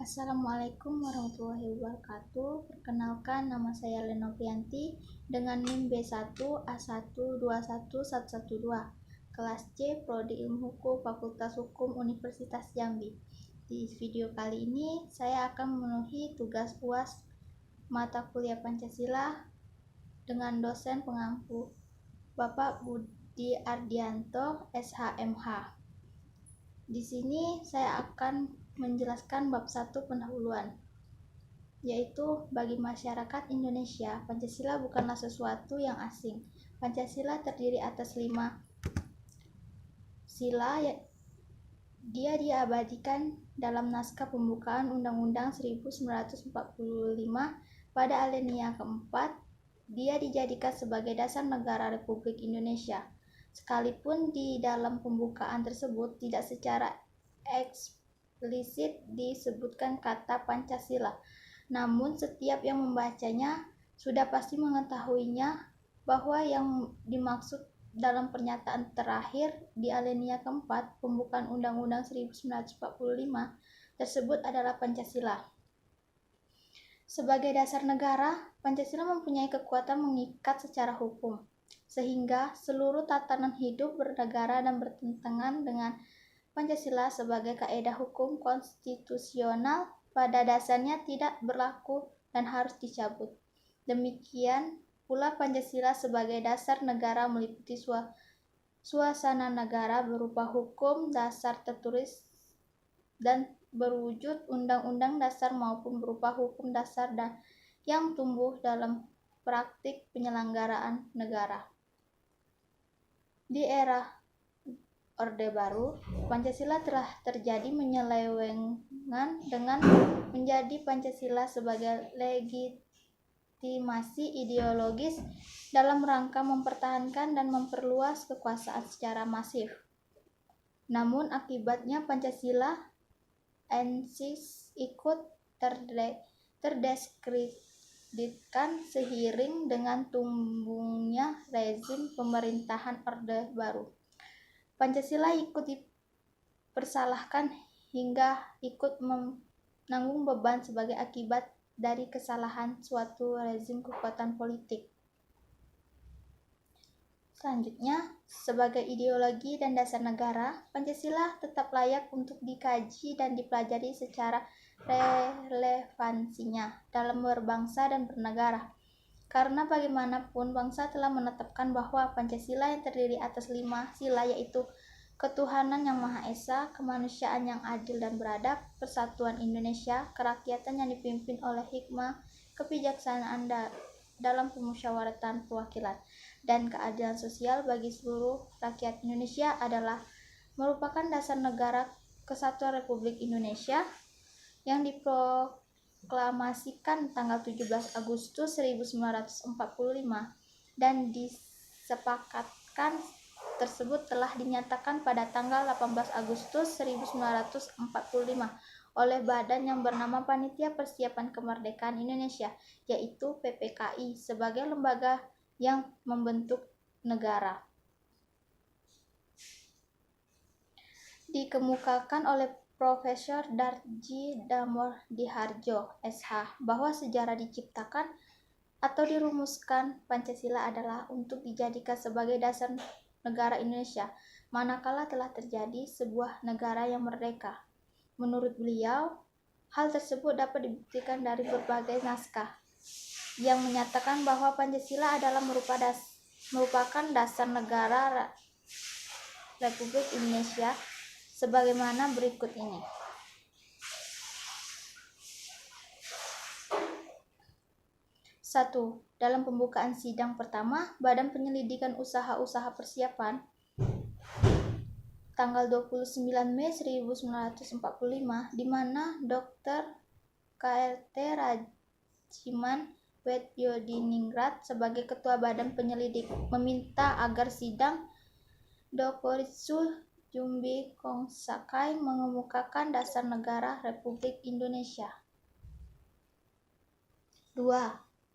Assalamualaikum warahmatullahi wabarakatuh. Perkenalkan, nama saya Lenovianti dengan NIM B1A1211112, kelas C, Prodi Ilmu Hukum, Fakultas Hukum Universitas Jambi. Di video kali ini saya akan memenuhi tugas UAS mata kuliah Pancasila dengan dosen pengampu Bapak Budi Ardianto, SHMH. Di sini saya akan menjelaskan bab 1 pendahuluan, yaitu bagi masyarakat Indonesia, Pancasila bukanlah sesuatu yang asing. Pancasila terdiri atas 5 sila. Dia diabadikan dalam naskah pembukaan Undang-Undang 1945 pada alinea keempat. Dia dijadikan sebagai dasar negara Republik Indonesia. Sekalipun di dalam pembukaan tersebut tidak secara eksplisit disebutkan kata Pancasila, namun setiap yang membacanya sudah pasti mengetahuinya bahwa yang dimaksud dalam pernyataan terakhir di alinea keempat pembukaan Undang-Undang 1945 tersebut adalah Pancasila. Sebagai dasar negara, Pancasila mempunyai kekuatan mengikat secara hukum, sehingga seluruh tatanan hidup bernegara dan bertentangan dengan Pancasila sebagai kaedah hukum konstitusional pada dasarnya tidak berlaku dan harus dicabut. Demikian pula Pancasila sebagai dasar negara meliputi suasana negara berupa hukum dasar tertulis dan berwujud undang-undang dasar maupun berupa hukum dasar dan yang tumbuh dalam praktik penyelenggaraan negara. Di era Orde Baru, Pancasila telah terjadi penyelewengan dengan menjadi Pancasila sebagai legitimasi ideologis dalam rangka mempertahankan dan memperluas kekuasaan secara masif. Namun akibatnya Pancasila ikut terdiskreditkan seiring dengan tumbuhnya rezim pemerintahan Orde Baru. Pancasila ikut dipersalahkan hingga ikut menanggung beban sebagai akibat dari kesalahan suatu rezim kekuatan politik. Selanjutnya, sebagai ideologi dan dasar negara, Pancasila tetap layak untuk dikaji dan dipelajari secara relevansinya dalam berbangsa dan bernegara. Karena bagaimanapun bangsa telah menetapkan bahwa Pancasila yang terdiri atas 5 sila, yaitu ketuhanan yang Maha Esa, kemanusiaan yang adil dan beradab, persatuan Indonesia, kerakyatan yang dipimpin oleh hikmah, kebijaksanaan dalam pemusyawaratan perwakilan, dan keadilan sosial bagi seluruh rakyat Indonesia adalah merupakan dasar negara kesatuan Republik Indonesia yang diproklamasikan tanggal 17 Agustus 1945 dan disepakatkan tersebut telah dinyatakan pada tanggal 18 Agustus 1945 oleh badan yang bernama Panitia Persiapan Kemerdekaan Indonesia, yaitu PPKI, sebagai lembaga yang membentuk negara. Dikemukakan oleh Profesor Darji Damodihardjo, SH, bahwa sejarah diciptakan atau dirumuskan Pancasila adalah untuk dijadikan sebagai dasar negara Indonesia, manakala telah terjadi sebuah negara yang merdeka. Menurut beliau, hal tersebut dapat dibuktikan dari berbagai naskah yang menyatakan bahwa Pancasila adalah merupakan dasar negara Republik Indonesia sebagaimana berikut ini. 1. Dalam pembukaan sidang pertama Badan Penyelidikan Usaha-Usaha Persiapan tanggal 29 Mei 1945, di mana Dr. KRT Rajiman Wedyodiningrat sebagai Ketua Badan Penyelidik meminta agar sidang Dokoritsu Jumbi Kongsakai mengemukakan dasar negara Republik Indonesia. 2.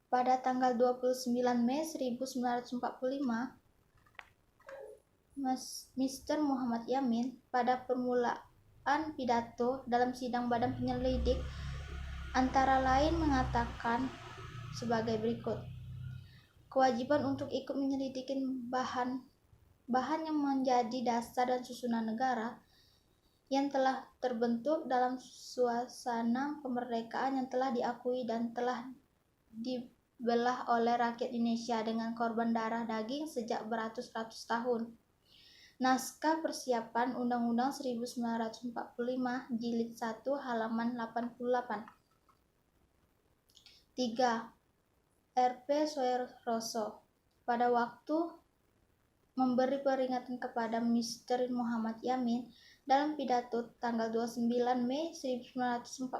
Pada tanggal 29 Mei 1945, Mr. Muhammad Yamin pada permulaan persiapan pidato dalam sidang badan penyelidik antara lain mengatakan sebagai berikut. Kewajiban untuk ikut menyelidiki bahan yang menjadi dasar dan susunan negara yang telah terbentuk dalam suasana kemerdekaan yang telah diakui dan telah dibelah oleh rakyat Indonesia dengan korban darah daging sejak beratus-ratus tahun. Naskah Persiapan Undang-Undang 1945 Jilid 1 halaman 88. 3. RP Soeharto pada waktu memberi peringatan kepada Mr. Muhammad Yamin dalam pidato tanggal 29 Mei 1945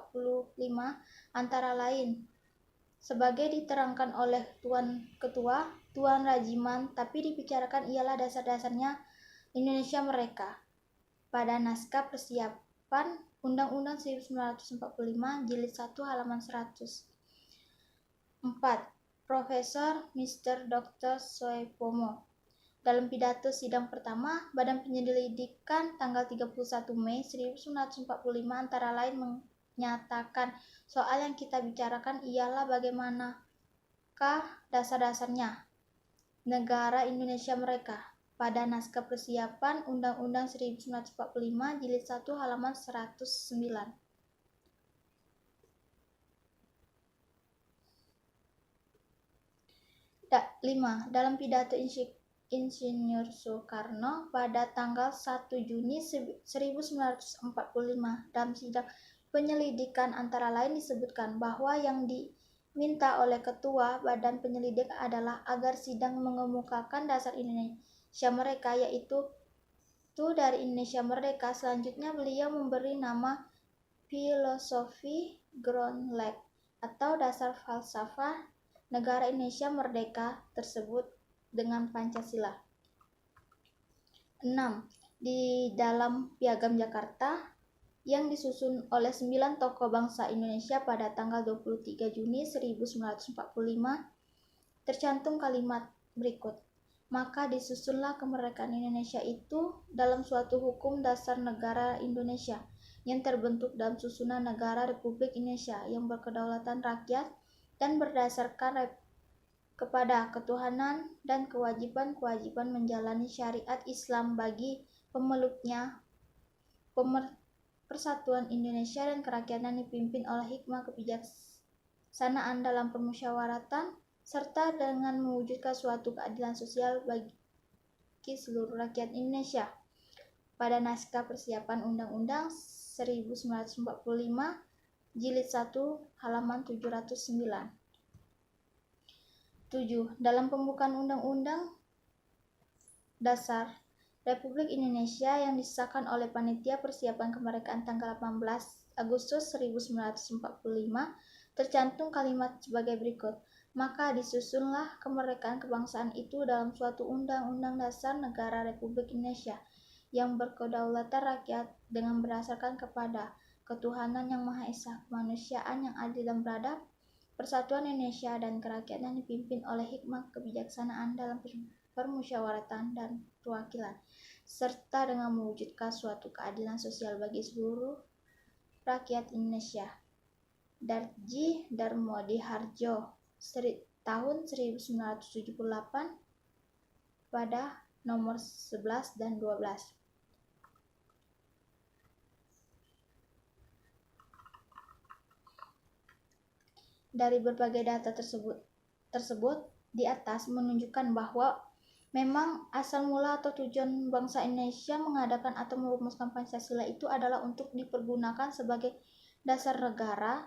antara lain sebagai diterangkan oleh Tuan Ketua, Tuan Rajiman, tapi dibicarakan ialah dasar-dasarnya Indonesia mereka. Pada naskah Persiapan Undang-Undang 1945 Jilid 1 halaman 100. 4. Profesor Mr. Dr. Soepomo dalam pidato sidang pertama Badan Penyelidikan tanggal 31 Mei 1945 antara lain menyatakan soal yang kita bicarakan ialah bagaimanakah dasar-dasarnya negara Indonesia mereka. Pada naskah Persiapan Undang-Undang 1945 Jilid 1 halaman 109. 5. Dalam pidato Insinyur Soekarno pada tanggal 1 Juni 1945 dalam sidang penyelidikan antara lain disebutkan bahwa yang diminta oleh Ketua Badan Penyelidik adalah agar sidang mengemukakan dasar Indonesia mereka, yaitu dari Indonesia Merdeka. Selanjutnya beliau memberi nama filosofi Groundleg atau dasar falsafah negara Indonesia Merdeka tersebut dengan Pancasila. 6. Di dalam Piagam Jakarta yang disusun oleh 9 tokoh bangsa Indonesia pada tanggal 23 Juni 1945 tercantum kalimat berikut. Maka disusunlah kemerdekaan Indonesia itu dalam suatu hukum dasar negara Indonesia yang terbentuk dalam susunan negara Republik Indonesia yang berkedaulatan rakyat dan berdasarkan kepada ketuhanan dan kewajiban-kewajiban menjalani syariat Islam bagi pemeluknya, Persatuan Indonesia dan kerakyatan dipimpin oleh hikmah kebijaksanaan dalam permusyawaratan serta dengan mewujudkan suatu keadilan sosial bagi seluruh rakyat Indonesia. Pada naskah Persiapan Undang-Undang 1945 Jilid 1 halaman 709. 7. Dalam pembukaan Undang-Undang Dasar Republik Indonesia yang disahkan oleh Panitia Persiapan Kemerdekaan tanggal 18 Agustus 1945 tercantum kalimat sebagai berikut. Maka disusunlah kemerdekaan kebangsaan itu dalam suatu Undang-Undang Dasar Negara Republik Indonesia yang berkedaulatan rakyat dengan berdasarkan kepada ketuhanan yang Maha Esa, kemanusiaan yang adil dan beradab, Persatuan Indonesia dan kerakyatan dipimpin oleh hikmah kebijaksanaan dalam permusyawaratan dan perwakilan, serta dengan mewujudkan suatu keadilan sosial bagi seluruh rakyat Indonesia. Darji Darmodi Harjo, tahun 1978 pada nomor 11 dan 12. Dari berbagai data tersebut di atas menunjukkan bahwa memang asal mula atau tujuan bangsa Indonesia mengadakan atau merumuskan Pancasila itu adalah untuk dipergunakan sebagai dasar negara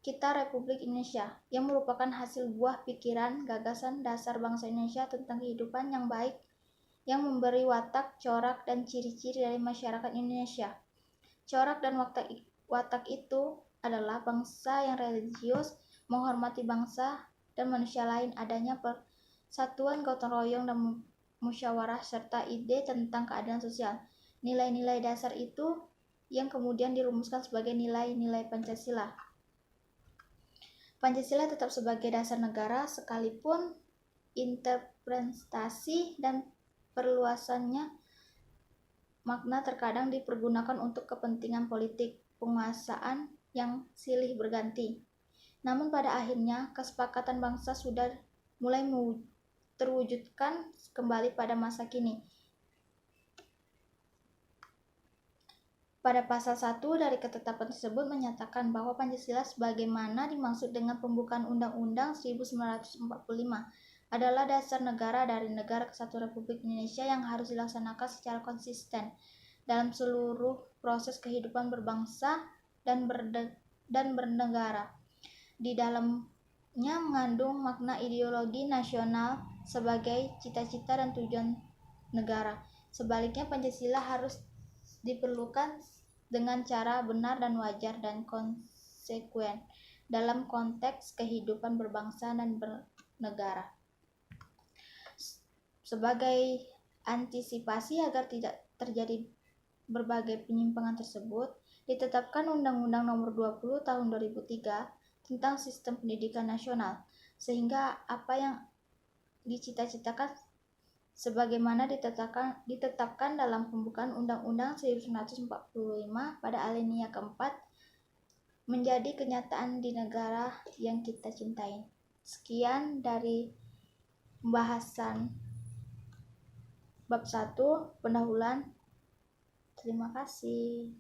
kita Republik Indonesia yang merupakan hasil buah pikiran, gagasan dasar bangsa Indonesia tentang kehidupan yang baik yang memberi watak, corak, dan ciri-ciri dari masyarakat Indonesia. Corak dan watak itu adalah bangsa yang religius, menghormati bangsa dan manusia lain, adanya persatuan gotong royong dan musyawarah serta ide tentang keadilan sosial. Nilai-nilai dasar itu yang kemudian dirumuskan sebagai nilai-nilai Pancasila. Pancasila tetap sebagai dasar negara sekalipun interpretasi dan perluasannya makna terkadang dipergunakan untuk kepentingan politik penguasaan yang silih berganti. Namun pada akhirnya kesepakatan bangsa sudah mulai terwujudkan kembali pada masa kini. Pada pasal 1 dari ketetapan tersebut menyatakan bahwa Pancasila sebagaimana dimaksud dengan pembukaan Undang-Undang 1945 adalah dasar negara dari Negara Kesatuan Republik Indonesia yang harus dilaksanakan secara konsisten dalam seluruh proses kehidupan berbangsa dan bernegara. Di dalamnya mengandung makna ideologi nasional sebagai cita-cita dan tujuan negara. Sebaliknya, Pancasila harus diperlukan dengan cara benar dan wajar dan konsekuen dalam konteks kehidupan berbangsa dan bernegara. Sebagai antisipasi agar tidak terjadi berbagai penyimpangan tersebut, ditetapkan Undang-Undang Nomor 20 Tahun 2003 tentang Sistem Pendidikan Nasional, sehingga apa yang dicita-citakan sebagaimana ditetapkan dalam pembukaan Undang-Undang 1945 pada alinea keempat menjadi kenyataan di negara yang kita cintai. Sekian dari pembahasan bab 1 pendahuluan. Terima kasih.